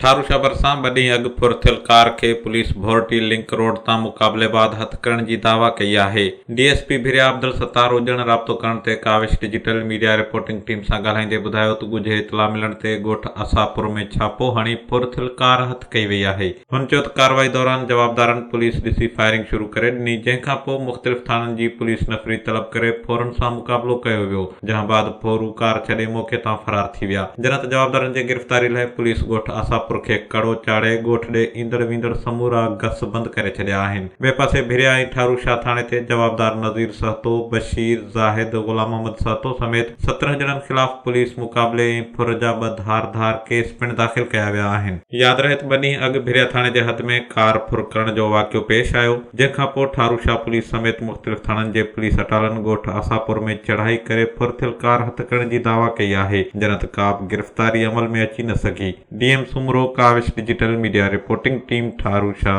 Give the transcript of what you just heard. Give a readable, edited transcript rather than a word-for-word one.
ठारूशा भरिसां ॿ ॾींहं अॻु फुरथियल कार खे पुलिस भोरटी लिंक रोड तां मुक़ाबले बाद हथ करण जी दावा कई आहे। डीएसपी भिरिया अब्दुल सत्तार हुजण राब्तो करण ते Kaavish digital media reporting team सां ॻाल्हाईंदे ॿुधायो त ॻुझे इतला मिलण ते ॻोठ आसापुर में छापो हणी फुरथियल कार हथ कई वई आहे। हुन चयो त कार्रवाई दौरान जवाबदारनि पुलिस ॾिसी फायरिंग शुरू करे ॾिनी, जंहिंखां पोइ मुख़्तलिफ़ थाननि जी पुलिस नफ़री तलब करे फोरन सां मुक़ाबलो कयो वियो, जंहिं बाद फोरू कार छॾे मौक़े तां फरार थी विया। जनत जवाबदारनि जी गिरफ़्तारी लाइ पुलिस ॻोठ आसापुर खे कड़ो चाढ़े ॻोठ ॾे ईंदड़ वींदड़ समूरा गस बंद करे छॾिया आहिनि। ॿिए पासे भिरिया ऐं ठारूशा थाणे ते जवाबदार नज़ीर सहतो, बशीर, ज़ाहिद, ग़ुलाम मोहम्मद सहतो समेत 17 ॼणनि ख़िलाफ़ पुलिस मुक़ाबले ऐं फुर जा 2 धार केस पिणु दाख़िल कया विया आहिनि। यादि रहे त 2 ॾींहं अॻु भिरिया थाणे जे हद में कार फुर करण जो वाक़ियो पेश आयो, जंहिंखां पोइ ठारूशा पुलिस समेत मुख़्तलिफ़ थाननि जे पुलिस अटालनि ॻोठ आसापुर में चढ़ाई करे फुरथियल कार हथ करण जी दावा कई आहे। जनत का बि गिरफ़्तारी अमल में अची न सघी। DM Soomro Kawish digital media reporting team ठारूशा।